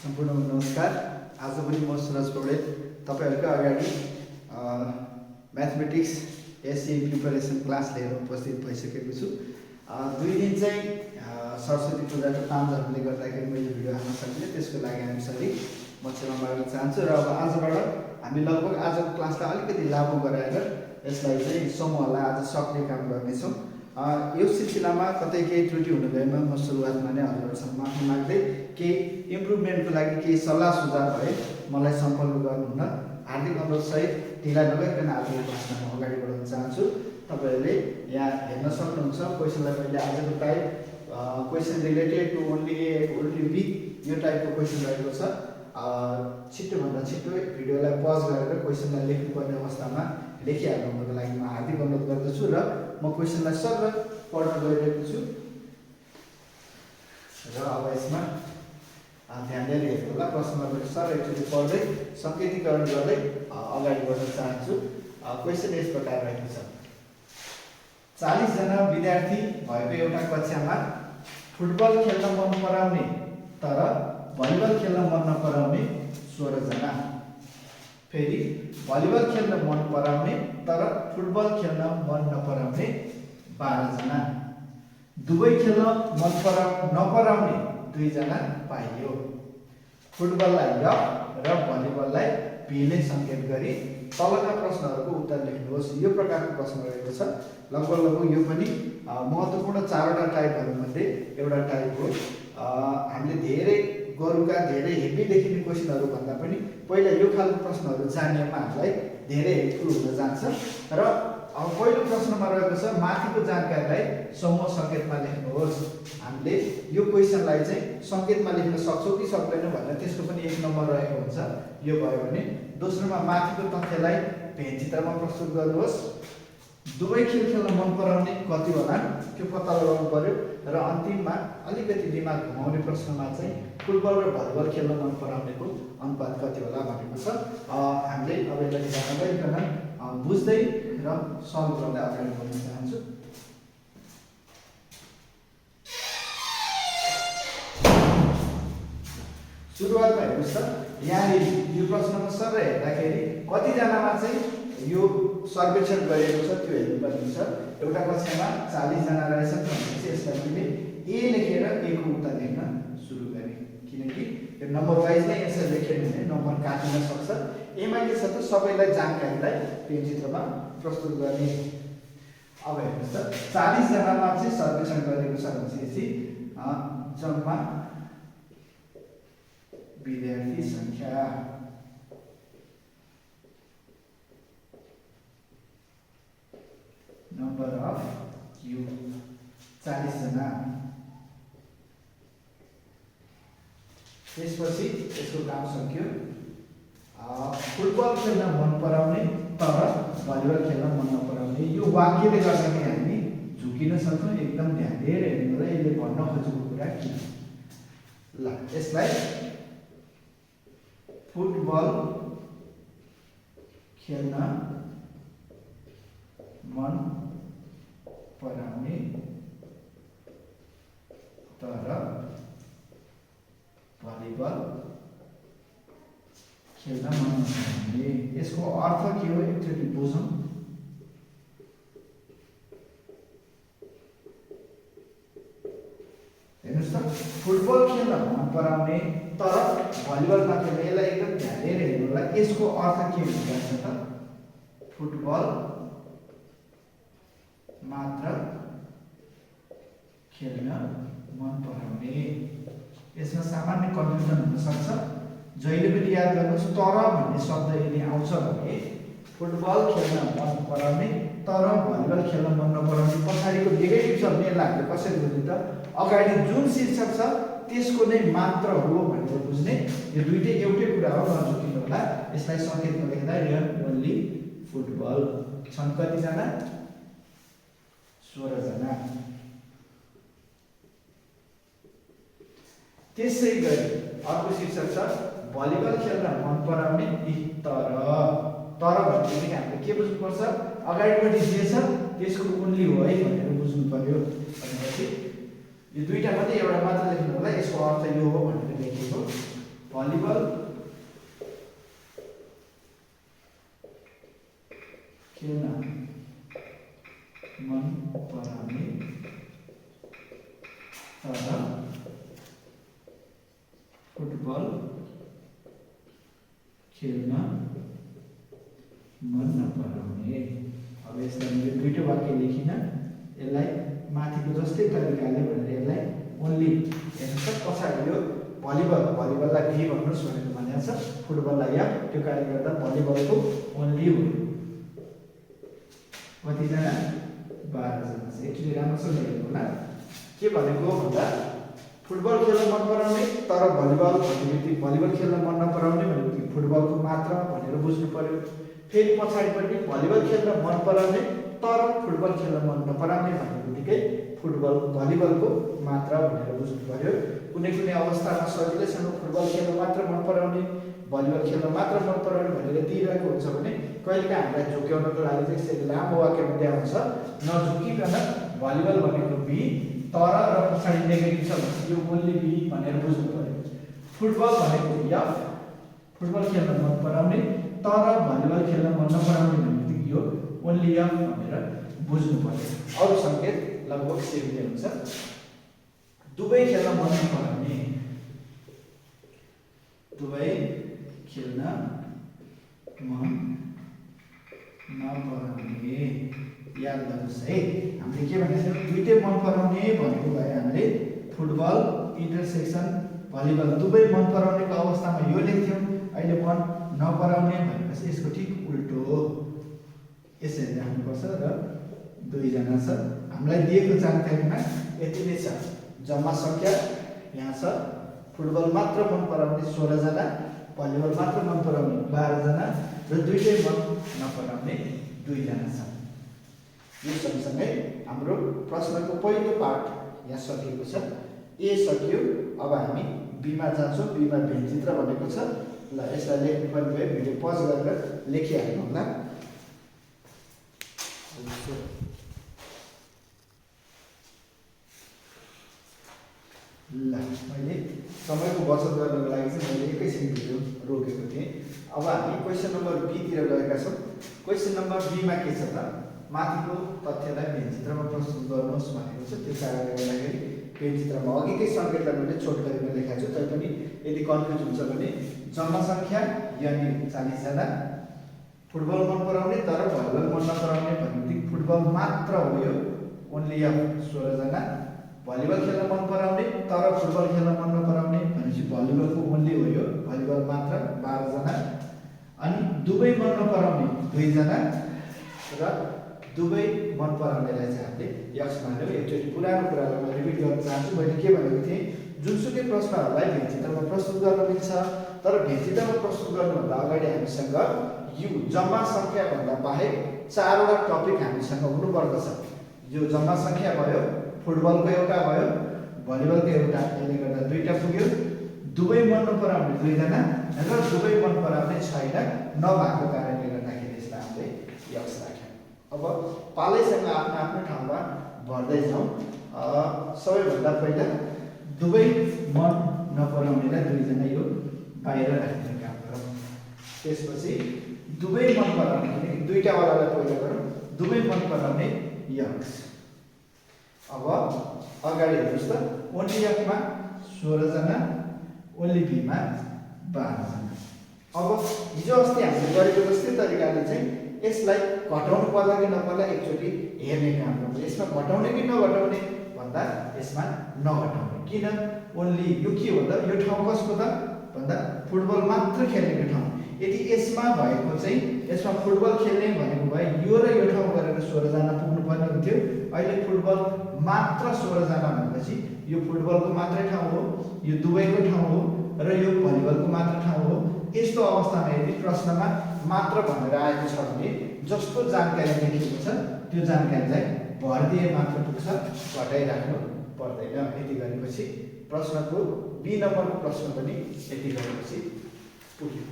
सम्पूर्ण नमस्कार। आज पनि म सुरज पौडेल तपाईहरुको अगाडि म्याथमेटिक्स एसए प्रिपरेसन क्लास लिएर उपस्थित भइसकेको छु। 2 दिन चाहिँ सरस्वती पूजाको कामहरुले गर्दाखेरि मैले भिडियो हाल्न सकिनँ, त्यसको लागि हामी सरी म क्षमा माग्न चाहन्छु। र अब आजबाट हामी लगभग आजको क्लासलाई अलिकति लामो गराएर यसलाई चाहिँ समूहलाई आज सक्ने काम गर्नेछौँ। यो सिलसिलामा कतै केही त्रुटि हुनु भएमा म सुरुवातमा नै हजुरहरुसँग माफी माग्दै केही इम्प्रुभमेन्टको लागि केही सल्लाह सुझाव भए मलाई सम्पर्क गर्नुहुन हार्दिक अनुरोध सहित ढिला नगरिकन आजको क्लासमा म अगाडि बढाउन चाहन्छु। तपाईहरुले यहाँ हेर्न सक्नुहुन्छ क्वेशनलाई मैले आजको type question related to only A only B यो टाइपको क्वेशन रहेको छ। छिटो भन्दा छिटो भिडियोलाई पज गरेर क्वेशनलाई लेख्नुपर्ने अवस्थामा लेखिहाल्नुको लागि म हार्दिक अनुरोध गर्दछु र म क्वेशनलाई सरल पढ्न गइरहेको छु। र अब यसमा ध्यान दिएर हेर्नु होला। प्रश्नलाई पनि सर एकचोटि पढ्दै संकेतीकरण गर्दै अगाडि बढ्न चाहन्छु। क्वेशन यस प्रकार रहेको छ। 40 जना विद्यार्थी भएको एउटा कक्षामा फुटबल खेल्न मन पराउने तर भलिबल खेल्न मन नपराउने 16 जना, फेरि भलिबल खेल्न मन पराउने तर फुटबल खेल्न मन नपराउने 12 जना, दुवै खेल्न मन नपराउने 2 जना पाइयो। फुटबललाई ल र भलिबललाई बी ले संकेत गरी तलका प्रश्नहरूको उत्तर लेख्नुहोस्। यो प्रकारको प्रश्न रहेको छ। लगभग यो पनि महत्त्वपूर्ण 4वटा टाइपहरुमध्ये एउटा टाइप हो। हामीले धेरै गरुका धेरै हेभी देखिने क्वेशनहरु भन्दा पनि पहिला यो खालको प्रश्नहरु जान्नेमा हामीलाई धेरै हेल्पफुल हुन जान्छ। र अब पहिलो प्रश्नमा रहेको छ माथिको जानकारीलाई समूह संकेतमा लेख्नुहोस्। हामीले यो क्वेशनलाई चाहिँ संकेतमा लेख्न सक्छौं कि सक्दैनौं भनेर त्यसको पनि 1 नम्बर रहेको हुन्छ। यो भयो भने दोस्रोमा माथिको तथ्यलाई भेनचित्रमा प्रस्तुत गर्नुहोस्। दुवै खेल खेल्न मन पराउने कति होला त्यो पत्ता लगाउनु पर्यो। र अन्तिममा अलिकति दिमाग घुमाउने प्रश्नमा चाहिँ फुटबल र भलिबल खेल्न मन पराउनेको अनुपात कति होला भनेको छ। हामीले अब यसलाई ध्यान गरिकन बुझ्दै र सल्भ गर्दै अगाडि बढ्न चाहन्छु। सुरुवातमा हेर्नुस् त यहाँ यो प्रश्नमा सर हेर्दाखेरि कति जनामा चाहिँ यो सर्वेक्षण गरिएको छ त्यो हेर्नुपर्ने छ। एउटा कक्षामा 40 जना रहेछन् भनेपछि यसलाई मैले ए लेखेर ए को उत्तर लेख्न सुरु गरे, किनकि यो नम्बर वाइज नै यसरी लेख्यो भने नम्बर काटिन सक्छ। एमा के छ त सबैलाई जानकारीलाई पेन चित्रमा प्रस्तुत गर्ने। अब हेर्नुस् त 40 जनामा चाहिँ सर्वेक्षण गरेको छ भनेपछि जम्मा विद्यार्थी संख्या नम्बर अफ यू 40 जना। त्यसपछि यसको काम सकियो। फुटबल खेल्न मन पराउने तर भलिबल खेल्न मन नपराउने यो वाक्यले गर्दा कि हामी झुकिन सक्छौं। एकदम ध्यान दिएर हेर्नु होला यसले भन्न खोजेको कुरा के हो। ल यसलाई फुटबल खेल्न मन पराउने तर भलिबल खेल्न मन नपराउने। यसको अर्थ के हो एकचोटि बुझौं। हेर्नुस् त फुटबल खेल्न मन पराउने तर भलिबल नखेल्ने, यसलाई एकदम ध्यान दिएर हेर्नु होला। यसको अर्थ के हुन्छ त फुटबल मात्र खेल्न मन पराउने। यसमा सामान्य कन्फ्युजन हुन सक्छ। जहिले पनि याद गर्नुहोस् तर भन्ने शब्द यदि आउँछ भने फुटबल खेल्न मन पराउने तर भलिबल खेल्न मन नपराउने पछाडिको नेगेटिभ छ भने यसलाई हामीले कसरी बुझ्ने त अगाडि जुन शीर्षक छ त्यसको नै मात्र हो भनेर बुझ्ने। यो दुईटै एउटै कुरा हो, नझुकिनु होला। यसलाई संकेतमा लेख्दा रियल ओन्ली फुटबल छन् कति जना 16 जना। त्यसै गरी अर्को शीर्षक छ भलिबल खेल्न मन पराउने तर भनेपछि हामीले के बुझ्नु पर्छ अगाडिपट्टि जे छ त्यसको ओन्ली हो है भनेर बुझ्नु पर्यो। भनेपछि यो दुईटा मध्ये एउटा मात्र लेख्नु होला। यसको अर्थ यो हो भनेर लेखेको भलिबल खेल्न मन पराउने तर फुटबल खेल्न मन नपराउने। अब यसलाई मैले दुईटै वाक्य लेखिन, यसलाई माथिको जस्तै तरिकाले भनेर यसलाई ओन्ली हेर्नुहोस् पछाडि यो भलिबललाई भी भन्नुहोस् भनेर भनेको छ, फुटबललाई या, त्यो कारणले गर्दा भलिबलको ओन्ली हो। कतिजना 12 जना छ। एकचोटि राम्रोसँग हेर्नु होला के भनेको भन्दा फुटबल खेल्न मन पराउने तर भलिबल खेल्न मन नपराउने भनेको फुटबलको मात्र भनेर बुझ्नु पर्यो। फेरि पछाडि पनि भलिबल खेल्न मन पराउने तर फुटबल खेल्न मन नपराउने भन्ने बित्तिकै भलिबलको मात्र भनेर बुझ्नु पर्यो। कुनै कुनै अवस्थामा सजिलैसँग फुटबल खेल्न मात्र मन पराउने भलिबल खेल्न मात्र मन पराउने भनेर दिइरहेको हुन्छ भने कहिलेकाहीँ हामीलाई झुक्याउनको लागि चाहिँ यसरी लामो वाक्यमा दिएको छ, नझुकिकन भलिबल भनेको बी तर र पछाडि नेगेटिभ छ भने यो ओन्ली बी भनेर बुझ्नु पर्यो। फुटबल भनेको या फुटबल खेल्न मन पराउने तर भलिबल खेल्न मन नपराउने भनेको यो ओन्ली या भनेर बुझ्नु पर्यो। अरू संकेत लगभग सेम नै हुन्छ। दुवै खेल्न मन नपराउने, दुवै खेल्न मन नपराउने याद गर्नुहोस् है। हामीले के भनेको थियौँ, दुईटै मन पराउने भनेको भए हामीले फुटबल इन्टरसेक्सन भलिबल दुवै मन पराउनेको अवस्थामा यो लेख्थ्यौँ। अहिले मन नपराउने भनेपछि यसको ठिक उल्टो हो, यसरी राख्नुपर्छ। र दुईजना छ, हामीलाई दिएको जानकारीमा यति नै छ। जम्मा सङ्ख्या यहाँ छ, फुटबल मात्र मन पराउने 16 जना, भलिबल मात्र मन पराउने 12 जना र दुईटै मन नपराउने 2 जना छ। यो सँगसँगै हाम्रो प्रश्नको पहिलो पार्ट यहाँ सकिएको छ। ए सकियो। अब हामी बीमा जान्छौँ। बीमा भेनचित्र भनेको छ। ल यसलाई लेख्नुपर्ने भए भिडियो पज गरेर लेखिहाल्नु होला। ल मैले समयको बचत गर्नको लागि चाहिँ मैले एकैछिन भिडियो रोकेको थिएँ। अब हामी क्वेसन नम्बर बी तिर गएका छौँ। क्वेसन नम्बर बीमा के छ त, माथिको तथ्यलाई भेनचित्रमा प्रस्तुत गर्नुहोस् भनेको छ। त्यो कारणले गर्दाखेरि भेनचित्रमा अघिकै सङ्केतलाई मैले छोटकरीमा लेखाएको छु। तैपनि यदि कन्फ्युज हुन्छ भने जम्मा सङ्ख्या यानि 40 जना, फुटबल मन पराउने तर भलिबल मन नपराउने भनेदेखि फुटबल मात्र हो यो ओन्ली या 16 जना, भलिबल खेल्न मन पराउने तर फुटबल खेल्न मन नपराउने भनेपछि भलिबलको ओन्ली हो यो भलिबल मात्र 12 जना, अनि दुवै मन नपराउने 2 जना र दुवै मन पराउनेलाई चाहिँ हामीले यक्स मान्यौँ। एकचोटि पुरानो कुरालाई म रिपिट गर्न चाहन्छु। मैले के भनेको थिएँ, जुनसुकै प्रश्नहरूलाई भेनचित्रमा प्रस्तुत गर्न मिल्छ, तर भेनचित्रमा प्रस्तुत गर्नुभन्दा अगाडि हामीसँग यो जम्मा सङ्ख्याभन्दा बाहेक 4वटा टपिक हामीसँग हुनुपर्दछ। यो जम्मा सङ्ख्या भयो, फुटबलको एउटा भयो, भलिबलको एउटा, यसले गर्दा 2टा पुग्यो। दुवै मन नपराउने 2 जना र दुवै मन पराउने छैन नभएको कारणले गर्दाखेरि यसलाई हामीले यक्स राख्यौँ। अब पालैसँग आफ्नो ठाउँमा भर्दै जाउँ। सबैभन्दा पहिला दुवै मन नपराउनेलाई 2 जना यो बाहिर राख्ने काम गरौँ। त्यसपछि दुवै मन पराउने, 2टा वालालाई पहिला गरौँ। दुवै मन पराउने यक्स। अब अगाडि हेर्नुहोस् त, ओन्ली यक्समा 16 जना, ओन्ली बीमा 12 जना। अब हिजो अस्ति हामीले गरेको जस्तै तरिकाले चाहिँ यसलाई घटाउनु पर्ला कि नपर्ला एकचोटि हेर्ने काम गर्नु। यसमा घटाउने कि नघटाउने भन्दा यसमा नघटाउने। किन? ओन्ली यो के हो त, यो ठाउँ कसको त भन्दा फुटबल मात्र खेल्नेको ठाउँ। यदि यसमा भएको चाहिँ यसमा फुटबल खेल्ने भनेको भए यो र यो ठाउँ गरेर 16 जना पुग्नुपर्ने हुन्थ्यो। अहिले फुटबल मात्र 16 जना भनेपछि यो फुटबलको मात्रै ठाउँ हो, यो दुवैको ठाउँ हो र यो भलिबलको मात्र ठाउँ हो। यस्तो अवस्थामा यदि प्रश्नमा मात्र भनेर आएको छ भने जस्तो जानकारी लेखिएको छ त्यो जानकारीलाई भरिदिए मात्र पुग्छ, घटाइराख्नु पर्दैन। यति गरेपछि प्रश्नको बी नम्बरको प्रश्न पनि यति गरेपछि पुग्यो।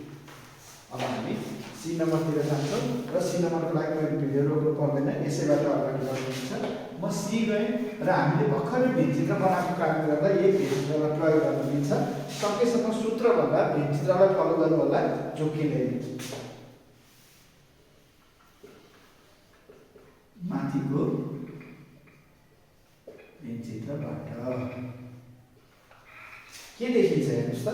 अब हामी सी नम्बरतिर जान्छौँ र सी नम्बरको लागि मैले भिडियो रोक्नु पर्दैन, यसैबाट अगाडि बढ्नुहुन्छ। म सी गएँ र हामीले भर्खरै भिन्चित्र बनाएको कारणले गर्दा यही भिन्चित्रलाई प्रयोग गर्न मिल्छ। सकेसम्म सूत्रभन्दा भिन्चित्रलाई फलो गर्नु होला जोकिँदैन। माथिको भिन्चित्रबाट के देखिन्छ हेर्नुहोस् त,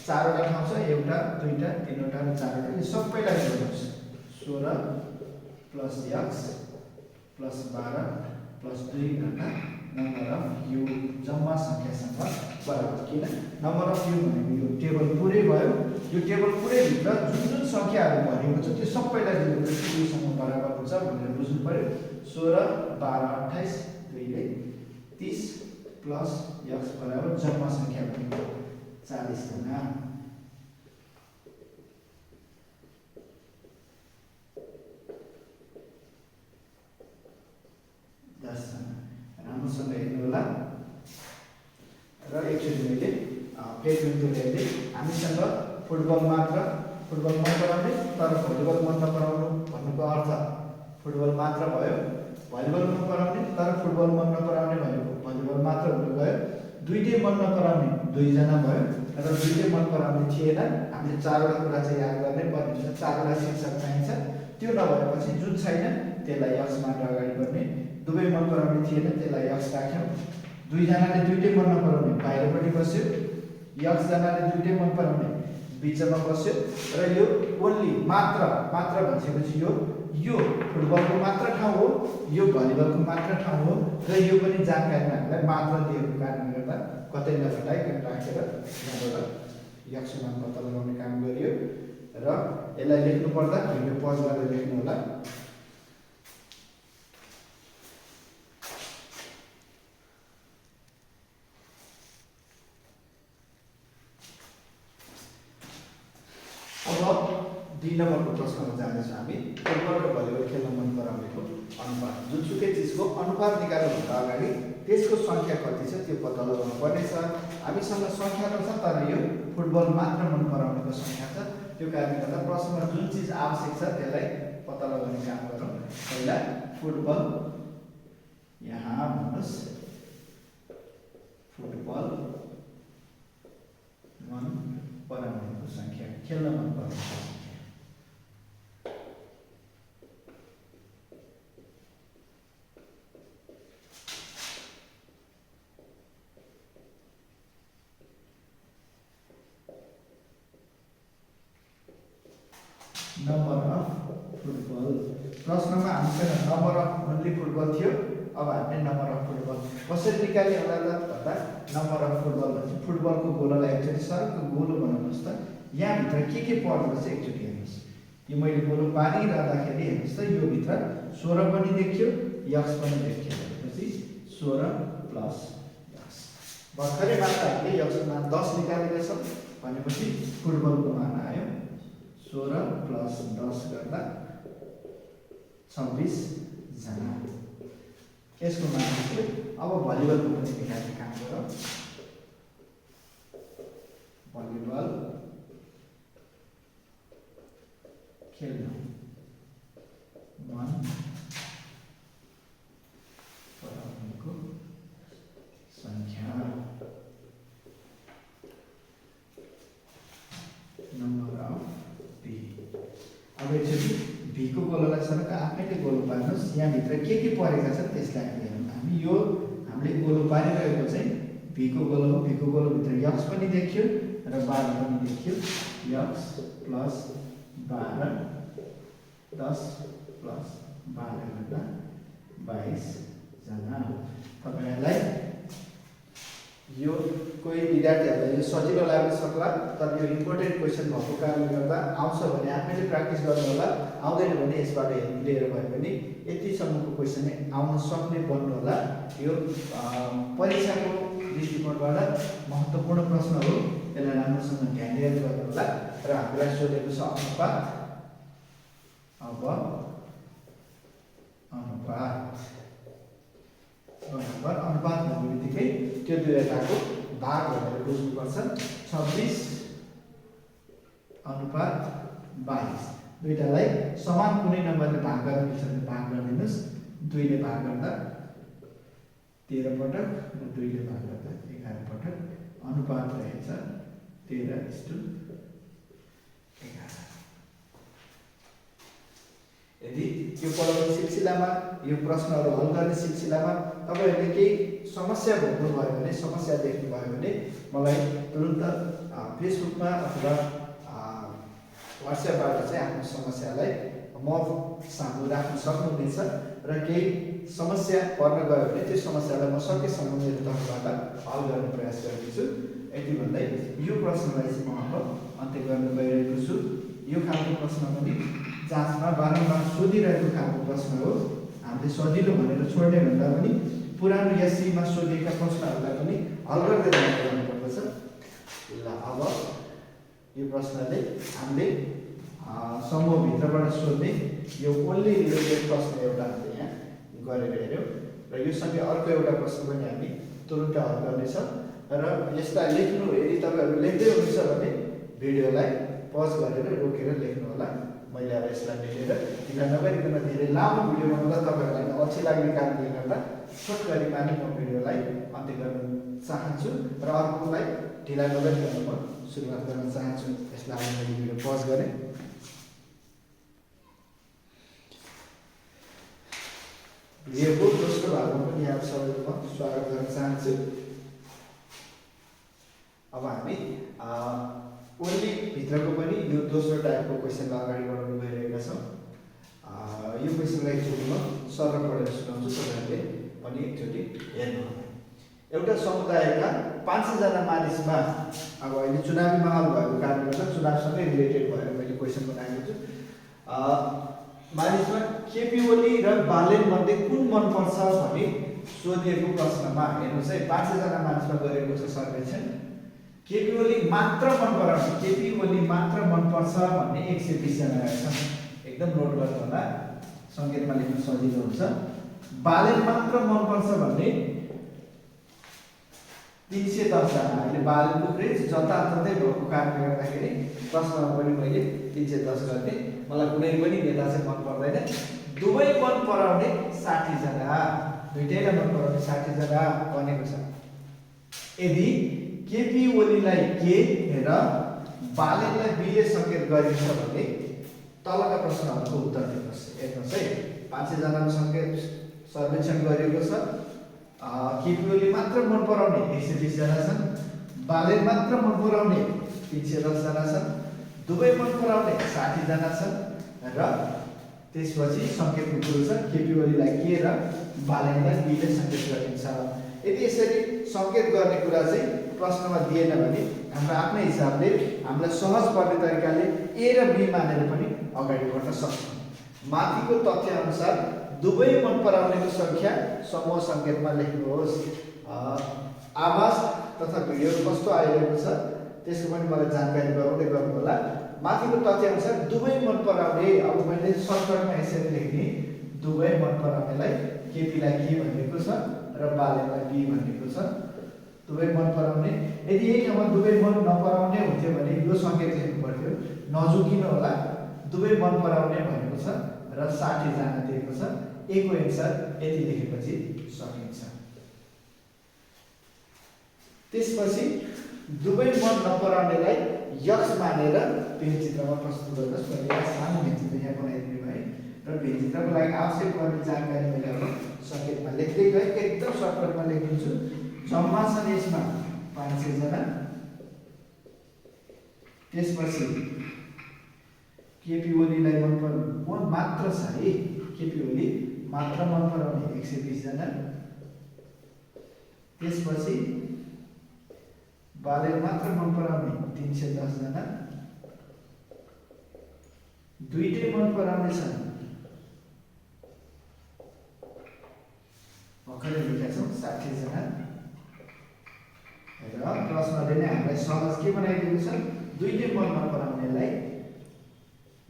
चारवटा ठाउँ छ, एउटा दुईटा तीनवटा र चारवटा। यो सबैलाई जोड्नुहोस्। 16 प्लस x प्लस 12 प्लस 2 घटा नम्बर अफ यु जम्मा सङ्ख्यासँग बराबर। किन नम्बर अफ यु भनेको यो टेबल पुरै भयो। यो टेबल पुरै भित्र जुन जुन सङ्ख्याहरू भरिएको छ त्यो सबैलाई जोडेपछि युसँग बराबर हुन्छ भनेर बुझ्नु पर्यो। 16 12 28 2ले 30 प्लस x बराबर जम्मा सङ्ख्या भनेको 40 जना। 10 जना राम्रोसँग हेर्नु होला। र एकचोटि मैले फेरि हेर्दै हामीसँग फुटबल मात्र, फुटबल मन पराउने तर भलिबल मन नपराउनु भन्नुको अर्थ फुटबल मात्र भयो। भलिबल मन पराउने तर फुटबल मन नपराउने भनेको भलिबल मात्र हुन गयो। दुईटै मन नपराउने 2 जना भयो र दुईटै मन पराउने थिएन। हामीले चारवटा कुरा चाहिँ याद गर्नै पर्ने हुन्छ। चारवटा शीर्षक चाहिन्छ, त्यो नभएपछि जुन छैन त्यसलाई x मानेर अगाडि बढ्ने। दुवै मन पराउने थिएन त्यसलाई x राख्यौँ। 2 जनाले दुईटै मन नपराउने बाहिरपट्टि बस्यो। x जनाले दुईटै मन पराउने बिचमा बस्यो। र यो ओन्ली मात्र भनिसकेपछि यो फुटबलको मात्र ठाउँ हो, यो भलिबलको मात्र ठाउँ हो र यो पनि जानकारीमा हामीलाई मात्र दिएको कारणले गर्दा कतै नघटाइकन राखेर यहाँबाट x मान पत्ता लगाउने काम गरियो। र यसलाई लेख्नु पर्दा भिडियो पज गरेर लेख्नु होला। अब 2 नम्बरको प्रश्नमा जाँदैछौँ हामी। फुटबल र भलिबल खेल्न मन पराउनेको अनुपात, जुनसुकै चिजको अनुपात निकाल्नुभन्दा अगाडि त्यसको सङ्ख्या कति छ त्यो पत्ता लगाउनु पर्नेछ। हामीसँग सङ्ख्या त छ तर यो फुटबल मात्र मन पराउनेको सङ्ख्या छ। त्यो कारणले गर्दा प्रश्नमा जुन चिज आवश्यक छ त्यसलाई पत्ता लगाउने काम गरौँ। पहिला फुटबल यहाँ भन्नुहोस्, फुटबल मन पराउनेको सङ्ख्या, खेल्न मन पराउनेको सङ्ख्या। नम्बर अफ फुटबल, प्रश्नमा हामीसँग नम्बर अफ ओन्ली फुटबल थियो। अब हामीले नम्बर अफ फुटबल कसरी निकाल्ने होला भन्दा नम्बर अफ फुटबल भन्छ फुटबलको गोलोलाई एकचोटि सरको गोलो बनाउनुहोस् त। यहाँभित्र के पर्दो रहेछ एकचोटि हेर्नुहोस्। यो मैले गोलो पारिरहँदाखेरि हेर्नुहोस् त, यो भित्र 16 पनि देखियो, x पनि देखियो। भनेपछि 16 प्लस x। भर्खरै मात्र हामीले x मान 10 निकालेका छौँ भनेपछि फुटबलको मान आयो 16 प्लस 10 गर्दा 26 जना। यसको मान थियो। अब भलिबलको पनि निकाल्ने काम गरौँ। भलिबल खेल्न मन पराउनेको सङ्ख्या, नम्बर अफ बी। अब एकचोटि भीको गोलोलाई सरक आफैले गोलो पार्नुहोस्। यहाँभित्र के परेका छन् त्यसलाई हामीले हेरौँ। हामीले गोलो पारिरहेको चाहिँ भीको गोलो हो। भीको गोलोभित्र x पनि देखियो र 12 पनि देखियो। x प्लस 12 10 प्लस 12 गर्दा 22 जना। तपाईँहरूलाई यो कोही विद्यार्थीहरूलाई यो सजिलो लाग्न सक्ला, तर यो इम्पोर्टेन्ट क्वेसन भएको कारणले गर्दा आउँछ भने आफैले प्र्याक्टिस गर्नु होला। आउँदैन भने यसबाट लिएर भए पनि यतिसम्मको क्वेसन आउन सक्ने बन्नु होला। यो परीक्षाको दृष्टिकोणबाट महत्त्वपूर्ण प्रश्न हो। यसलाई राम्रोसँग ध्यान दिएर गर्नु होला। र हामीलाई सोधेको छ अनुपात। अब अनुपात भन्ने बित्तिकै त्यो दुईवटाको भाग भनेर बुझ्नुपर्छ। 26 अनुपात 22 दुईटालाई समान कुनै नम्बरले भाग गर्न मिल्छ भने भाग गरिदिनुस् 2 ले भाग गर्दा 13 पटक र 2 ले भाग गर्दा 11 पटक अनुपात रहेछ 13:11 यदि यो पढाउने सिलसिलामा यो प्रश्नहरू हल गर्ने सिलसिलामा तपाईहरुले केही समस्या भोग्नु भयो भने समस्या देख्नु भयो भने मलाई तुरुन्त फेसबुकमा अथवा व्हाट्सएपबाट चाहिँ आफ्नो समस्यालाई म सामु राख्न सक्नुहुनेछ र केही समस्या पर्न गयो भने त्यो समस्यालाई म सकेसम्म मेरो तर्फबाट हल गर्ने प्रयास गर्नेछु। यति भन्दै यो प्रश्नलाई चाहिँ म अब अन्त्य गर्न गइरहेको छु। यो खालको प्रश्न पनि जाँचमा बारम्बार सोधिरहेको खालको प्रश्न हो। हामीले सजिलो भनेर छोड्ने भन्दा पनि पुरानो एससीमा सोधिएका प्रश्नहरूलाई पनि हल गर्दै जानुपर्दछ। ल अब यो प्रश्नले हामीले समूहभित्रबाट सोध्ने यो ओन्ली रिलेटेड प्रश्न एउटा हामीले यहाँ गरेर हेर्यौँ र यो सँगै अर्को एउटा प्रश्न पनि हामी तुरुन्त हल गर्नेछ र यसलाई लेख्नु यदि तपाईहरु लेख्दै हुनुहुन्छ भने भिडियोलाई पज गरेर रोकेर लेख्नु होला। मैले अब यसलाई लेखेर ढिला नगरिकन धेरै लामो भिडियो बनाउँदा तपाईहरुलाई अल्छी लाग्ने कारणले गर्दा छोटकरीमा नै म भिडियोलाई अन्त्य गर्न चाहन्छु र अर्कोलाई ढिला नगरिकन म सुरुवात गर्न चाहन्छु। यसलाई मैले भिडियो पज गरेँ। भिडियोको दोस्रो भागमा पनि यहाँ सबैको स्वागत गर्न चाहन्छु। अब हामी ओन्ली भित्रको पनि यो दोस्रो टाइपको क्वेशनलाई अगाडि बढाउन गइरहेका छौँ। यो क्वेशनलाई एकचोटि म सरल पढेर सुनाउँछु, तपाईहरुले पनि एकचोटि हेर्नु होला। एउटा समुदायका 500 जना मानिसमा अब अहिले चुनावी माहौल भएको कारणले गर्दा चुनावसँगै रिलेटेड भएर मैले क्वेशन बनाएको छु। मानिसमा केपी ओली र बालेन मध्ये कुन मन पर्छ भनी सोधिएको प्रश्नमा हेर्नुस् है 500 जना मानिसमा गरेको छ सर्वेक्षण। केपी ओली मात्र मन पराउने, केपी ओली मात्र मन पर्छ भन्ने 120 जना रहेछन्। एकदम नोट गर्नु होला, संकेतमा लेख्न सजिलो हुन्छ। बालेन मात्र मन पर्छ भन्ने 310 जना। अहिले बालेनको क्रेज जताततै भएको कारणले गर्दाखेरि प्रश्नमा पनि मैले 310 गर्ने। मलाई कुनै पनि नेता चाहिँ मन पर्दैन। दुवै मन पराउने 60 जना, दुईटैलाई मन पराउने 60 जना भनेको छ। यदि केपी ओलीलाई के र बालेनलाई बीले संकेत गरिन्छ भने तलका प्रश्नहरूको उत्तर दिनुहोस्। हेर्नुहोस् है 500 जनाको संकेत सर्वेक्षण गरिएको छ। केपी ओली मात्र मन पराउने 120 जना छन्, बालेन मात्र मन पराउने 310 जना छन्, दुवै मन पराउने 60 जना छन् र त्यसपछि संकेतको कुरो छ केपी ओलीलाई के र बालेनलाई बीले संकेत गरिन्छ। यदि यसरी संकेत गर्ने कुरा चाहिँ प्रश्नमा दिएन भने हाम्रो आफ्नै हिसाबले हामीलाई सहज पर्ने तरिकाले ए र बी मानेर पनि अगाडि बढ्न सक्छौँ। माथिको तथ्य अनुसार दुवै मन पराउनेको संख्या समूह संकेतमा लेख्नुहोस्। आवाज तथा भिडियो कस्तो आइरहेको छ त्यसको पनि मलाई जानकारी गराउँदै गर्नु होला। माथिको तथ्य अनुसार दुवै मन पराउने, अब मैले सर्टकटमा यसरी लेख्ने, दुवै मन पराउनेलाई केपीलाई के भनेको छ र बालेनलाई बी भनेको छ। दुवै मन पराउने, यदि यही ठाउँमा दुवै मन नपराउने हुन्थ्यो भने यो संकेत लेख्नु पर्थ्यो, नझुकिनु होला। दुवै मन पराउने भनेको छ र 60 जना दिएको छ। ए को एन्सर यति लेखेपछि सकिन्छ। त्यसपछि दुवै मन नपराउनेलाई यक्स मानेर भेदचित्रमा प्रस्तुत गर्नुहोस्। मैले यहाँ सानो भेदचित्र यहाँ बनाइदिनु है र भेदचित्रको लागि आवश्यक पर्ने जानकारी मैले अब संकेतमा लेख्दै गएँ। एकदम सर्टकटमा लेखिदिन्छु। जम्मा छन् यसमा 500 जना। त्यसपछि केपी ओलीलाई मन पराउने मात्र छ है, केपी ओली मात्र मन पराउने 120 जना। त्यसपछि बालेन मात्र मन पराउने 310 जना, दुईटै मन पराउने छन् भर्खरै लेखेका छौँ 60 जना र प्रश्नले नै हामीलाई सहज के बनाइदिएको छ, दुईटै मन नपराउनेलाई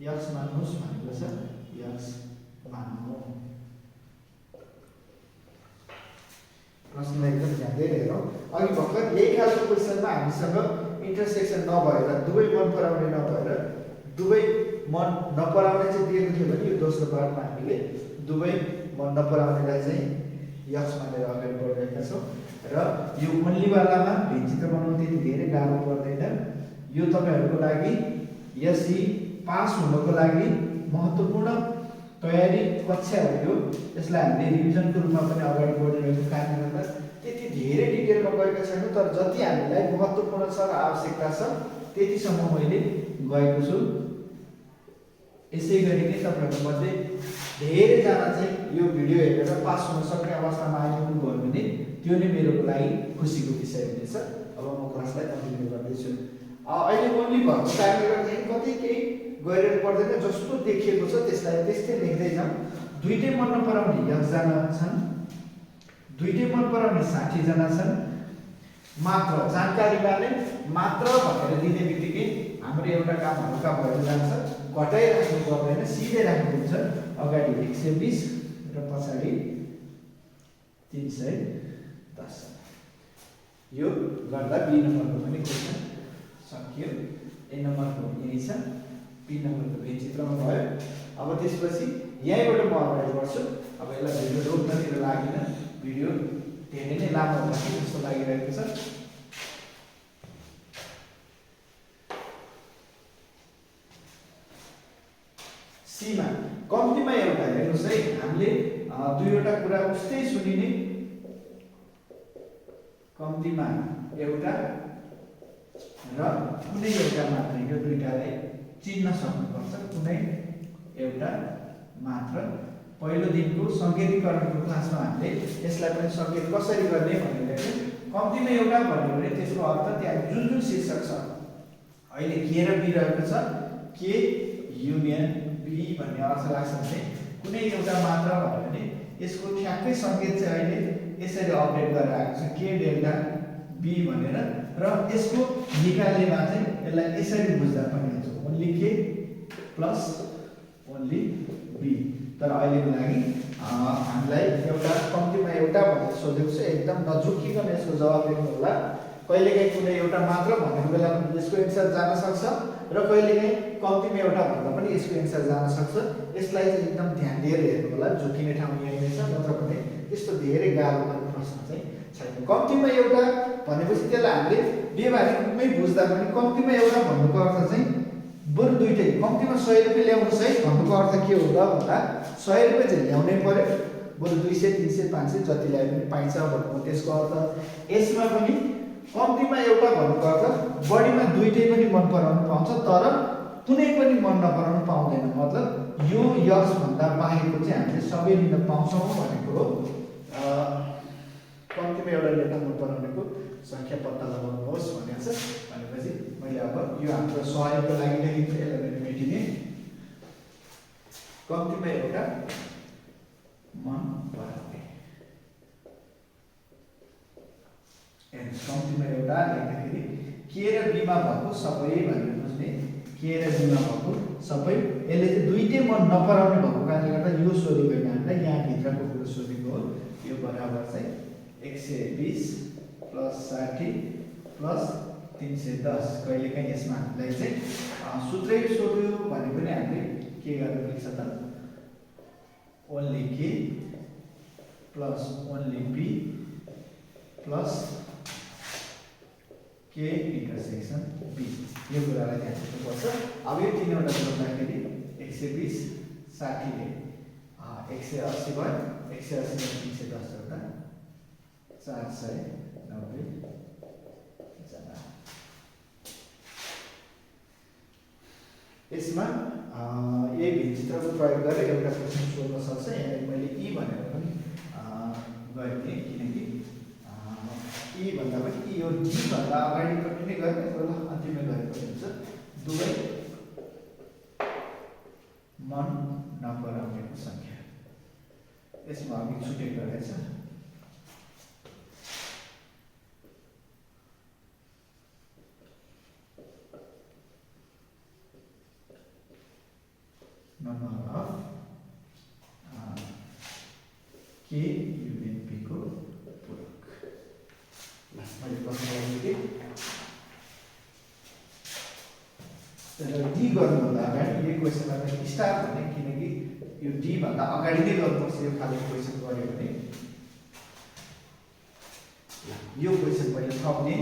यक्स मान्नुहोस् भनेको छ। यक्स मान्नु। प्रश्नलाई एकदम ध्यानले हेरौँ। अघि भर्खर यही खालको क्वेसनमा हामीसँग इन्टरसेक्सन नभएर दुवै मन पराउने नभएर दुवै मन नपराउने चाहिँ दिएको थियो भने यो दोस्रो पार्टमा हामीले दुवै मन नपराउनेलाई चाहिँ यस मानेर अगाडि बढिरहेका छौँ र यो ओन्लीवालामा भिन्चित्र बनाउनु त्यति धेरै गाह्रो पर्दैन। यो तपाईँहरूको लागि यसरी पास हुनको लागि महत्त्वपूर्ण तयारी कक्षा हो यो। यसलाई हामीले रिभिजनको रूपमा पनि अगाडि बढिरहेको कारणले गर्दा त्यति धेरै डिटेलमा गएको छैन, तर जति हामीलाई महत्त्वपूर्ण छ र आवश्यकता छ त्यतिसम्म मैले गएको छु। यसै गरी नै तपाईँहरूमध्ये धेरैजना चाहिँ यो भिडियो हेरेर पास हुन सक्ने अवस्थामा आइपुग्नु भयो भने त्यो नै मेरो लागि खुसीको विषय हुनेछ। अब म क्लासलाई कन्टिन्यू गर्दैछु। अहिले ओन्ली भएको कारणले गर्दाखेरि कतै केही गरेर पर्दैन, जस्तो देखिएको छ त्यसलाई त्यस्तै लेख्दै जाउँ। दुईटै मन नपराउने 10 जना छन्, दुईटै मन पराउने 60 जना छन्। मात्र जानकारीमा नै मात्र भनेर दिने बित्तिकै हाम्रो एउटा काम हल्का भएर जान्छ, घटाइराख्नु पर्दैन, सिधै राख्नुहुन्छ। अगाडि 120 र पछाडि 310। यो गर्दा बी नम्बरको पनि क्वेसन सकियो। ए नम्बरको यही छ, बी नम्बरको भेट चित्रमा भयो। अब त्यसपछि यहीँबाट म अगाडि बढ्छु। अब यसलाई भिडियो रोक्नतिर लागिन, भिडियो धेरै नै लामो होला जस्तो लागिरहेको छ। सीमा कम्तीमा एउटा हेर्नुहोस् है, हामीले दुईवटा कुरा उस्तै सुनिने। कम्तीमा एउटा र कुनै एउटा मात्र, यो दुईटालाई चिन्न सक्नुपर्छ। कुनै एउटा मात्र। पहिलो दिनको सङ्केतीकरणको क्लासमा हामीले यसलाई पनि सङ्केत कसरी गर्ने भनेर कम्तीमा एउटा भन्यो भने त्यसको अर्थ त्यहाँ जुन जुन शीर्षक छ, अहिले के र बी रहेको छ, के युनियन बी भन्ने अर्थ लाग्छ भने कुनै एउटा मात्र भन्यो भने यसको ठ्याक्कै सङ्केत चाहिँ अहिले यसरी अपडेट गरेर आएको छ, के डेल्टा बी भनेर। र यसको निकाल्नेमा चाहिँ यसलाई यसरी बुझ्दा पनि हुन्छ, ओन्ली के प्लस ओन्ली बी। तर अहिलेको लागि हामीलाई एउटा कम्तीमा एउटा भनेर सोधेको छ, एकदम नझुक्किकन यसको जवाब दिनु होला। कहिलेकाहीँ कुनै एउटा मात्र भनेको बेलामा यसको एन्सर जान सक्छ र कहिलेकाहीँ कम्तीमा एउटा भन्दा पनि यसको एन्सर जान सक्छ। यसलाई चाहिँ एकदम ध्यान दिएर हेर्नु होला, झुक्किने ठाउँ यही नै छ, नत्र पनि त्यस्तो धेरै गाह्रो पर्ने प्रश्न चाहिँ छैन। कम्तीमा एउटा भनेपछि त्यसलाई हामीले व्यवहारिक रूपमै बुझ्दा पनि कम्तीमा एउटा भन्नुको अर्थ चाहिँ बरु दुईटै। कम्तीमा 100 रुपियाँ ल्याउनुहोस् है भन्नुको अर्थ के हो र भन्दा 100 रुपियाँ चाहिँ ल्याउनै पर्यो, बरु 200, 300, 500 जति ल्याए पनि पाइन्छ भन्नु त्यसको अर्थ। यसमा पनि कम्तीमा एउटा भन्नुको अर्थ बढीमा दुईटै पनि मन पराउनु पाउँछ, तर कुनै पनि मन नपराउनु पाउँदैन। मतलब यो यस भन्दा बाहेकको चाहिँ हामीले सबै लिन पाउँछौँ भनेको हो। कम्तीमा एउटा लेखा मन पराउनेको सङ्ख्या पत्ता लगाउनुहोस् भनेको छ। भनेपछि मैले अब यो हाम्रो सहयोगको लागि लेखिन्छ, यसलाई मेटिने। कम्तीमा एउटा मन पराउने, कम्तीमा एउटा लेख्दाखेरि के र बीमा भएको सबै भनेर बुझ्ने। के र बीमा भएको सबै, यसले चाहिँ दुईटै मन नपराउने भएको कारणले गर्दा यो सोधेको होइन, हामीलाई यहाँभित्रको कुरो सोधेको हो। यो बराबर चाहिँ 120 प्लस 60 प्लस 310। कहिलेकाहीँ यसमा हामीलाई चाहिँ सूत्रै सोध्यो भने पनि हामीले के गरेर लेख्छ त, ओन्ली के प्लस ओन्ली बी प्लस के इन्टरसेक्सन बी। यो कुरालाई ध्यान दिनुपर्छ। अब यो तीनवटा जोड्दाखेरि 120 60 ले 180 भयो, 180 ले 310 जोड्दा 490 जना। यसमा यही भिन्चित्रको प्रयोग गरेर एउटा प्रश्न सोध्न सक्छ। यहाँ मैले ई भनेर पनि गरेँ, किनकि ई भन्दा पनि यो जी भन्दा अगाडिपट्टि नै गएर त्यसलाई अन्तिममा गरेको हुन्छ। दुवै मन नपराउनेको सङ्ख्या यसमा अघि छुटेको रहेछ। नम्बर अफ के युनियन बी को पूरक। मैले प्रश्न लेखेँ, र डी गर्नुभन्दा अगाडि यो क्वेसनमा चाहिँ स्टार भने किनकि यो डी भन्दा अगाडि नै गर्नुपर्छ यो खाले क्वेसन गर्यो भने। यो क्वेसन पहिले थप्ने,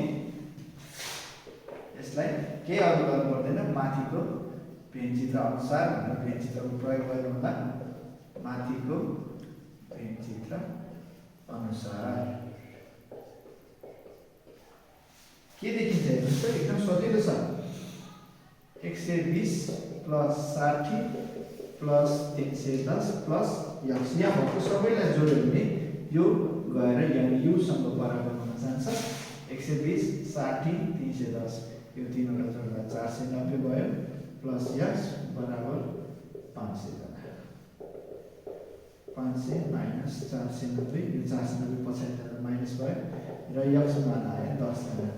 यसलाई केही अरु गर्नु पर्दैन, माथिको पेनचित्र अनुसार भनेर पेनचित्रको प्रयोग गर्नु होला। माथिको पेनचित्र अनुसार के देखिन्छ हेर्नुस् त, एकदम सजिलो छ। 120 प्लस 60 प्लस 310 प्लस यक्स, यहाँ भएको सबैलाई जोड्यो भने यो गएर यहाँ u सँग बराबर हुन जान्छ। 120 60 310 यो तीनवटा जोड्दा 490 भयो प्लस यक्स बराबर 500 जना। 500 माइनस 490, यो 490 पछाडि जाँदा माइनस भयो र यक्स मान आयो 10 जना।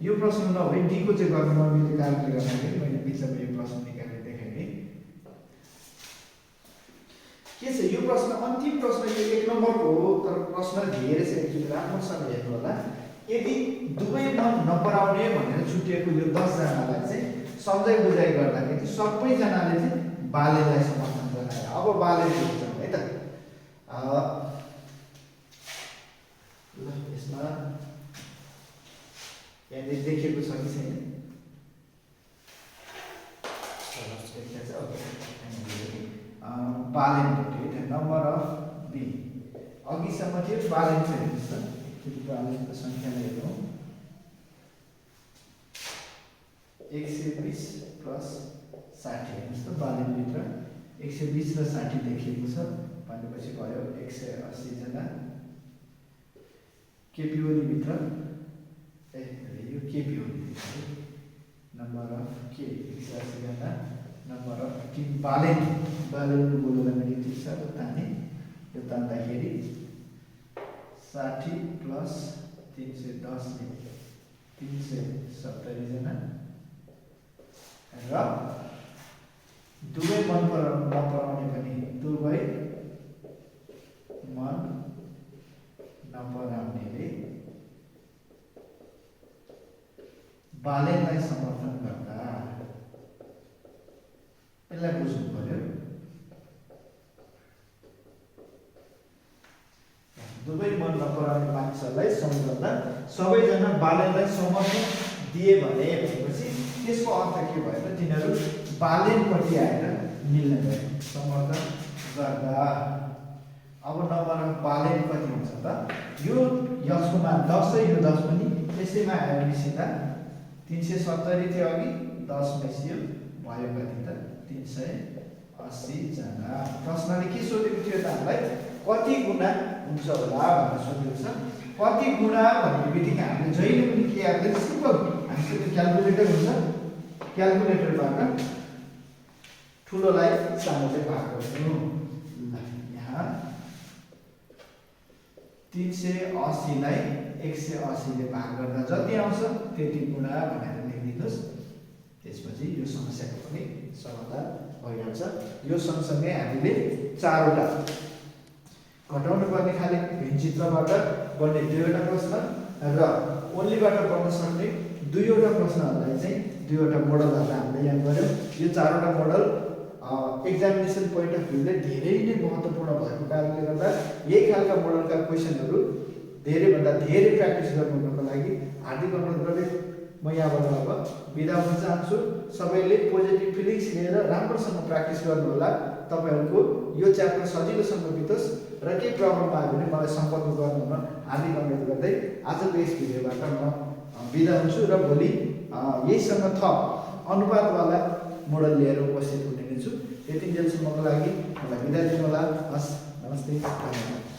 यो प्रश्न नभए डी को चाहिँ गर्न नमिल्ने कारणले गर्दाखेरि मैले बिचमा यो प्रश्न निकालेर देखाएँ। के छ यो प्रश्न, अन्तिम प्रश्न यो 1 नम्बरको हो, तर प्रश्न धेरै छ, एकचोटि राम्रोसँग हेर्नु होला। यदि दुवै मन नपराउने भनेर छुटिएको यो 10 जनालाई चाहिँ सम्झाइ बुझाइ गर्दाखेरि सबैजनाले चाहिँ बालेलाई समर्थन जनाए। अब बाले बुझ्छन् है त। ल यसमा यहाँनिर देखिएको छ कि छैन? बालेन नम्बर अफ बी अघिसम्म थियो, बालेन चाहिँ हेर्नुहोस् त, एकचोटि बालेनको सङ्ख्यालाई हेरौँ। 120 प्लस 60 हेर्नुहोस् त, बालेनभित्र 120 र 60 देखिएको छ भनेपछि भयो 180 जना। केपी भित्र यो केपी नम्बर अफ के 180 जना, नम्बर अफ टिम बालेन बोलेर मैले ठिक छ ताने, यो तान्दाखेरि 60 प्लस 310 370 जना र दुवै मन नपराउने पनि दुवै मन नपराउनेले बालेनलाई समर्थन गर्दा, यसलाई बुझ्नु पर्यो। दुवै मन नपराउने मानिसहरूलाई सम्झाउँदा सबैजना बालेनलाई समर्थन दिए भनेपछि त्यसको अर्थ के भयो त, तिनीहरू बालेनपट्टि आएर मिल्न गए समर्थन गर्दा। अब नम्बर अफ बालेन कति हुन्छ त, यो यक्सको मान 10 यो 10 पनि यसैमा आयो मिसिँदा 370 थियो अघि, 10 मिसियो भयो कति त 380 जना। प्रश्नले के सोधेको थियो त हामीलाई, कति गुणा हुन्छ होला भनेर सोधेको छ। कति गुणा भन्ने बित्तिकै हामीले जहिले पनि के याद गर्छ, सिम्पल हामीसँग क्याल्कुलेटर हुन्छ, क्याल्कुलेटरबाट ठुलोलाई सानोले भाग गर्नु। यहाँ 380 लाई 180 ले भाग गर्दा जति आउँछ त्यति गुणा भनेर लेखिदिनुस्। त्यसपछि यो समस्याको पनि समाधान भइहाल्छ। यो सँगसँगै हामीले 4वटा घटाउनु पर्ने खाले भिन्नचित्रबाट बन्ने 2वटा प्रश्न र ओन्लीबाट बन्न सक्ने 2वटा प्रश्नहरूलाई चाहिँ 2वटा मोडलहरू हामीले यहाँ गर्यौँ। यो 4वटा मोडल एक्जामिनेसन पोइन्ट अफ भ्यूले धेरै नै महत्त्वपूर्ण भएको कारणले गर्दा यही खालका मोडलका क्वेसनहरू धेरैभन्दा धेरै प्र्याक्टिस गर्नुको लागि हार्दिक अनुरोध गर्दै म यहाँबाट अब बिदा हुन चाहन्छु। सबैले पोजिटिभ फिलिङ्स लिएर राम्रोसँग प्र्याक्टिस गर्नु होला। तपाईहरुको यो च्याप्टर सजिलोसँग बितोस् र केही प्रब्लम आयो भने मलाई सम्पर्क गर्नु हुन हार्दिक अनुरोध गर्दै आजको यस भिडियोबाट म बिदा हुन्छु र भोलि यहीसँग थप अनुपातवाला मोडल लिएर उपस्थित हुने छु। यति जेलसम्मको लागि मलाई बिदा दिनु होला। हस्, नमस्ते, धन्यवाद।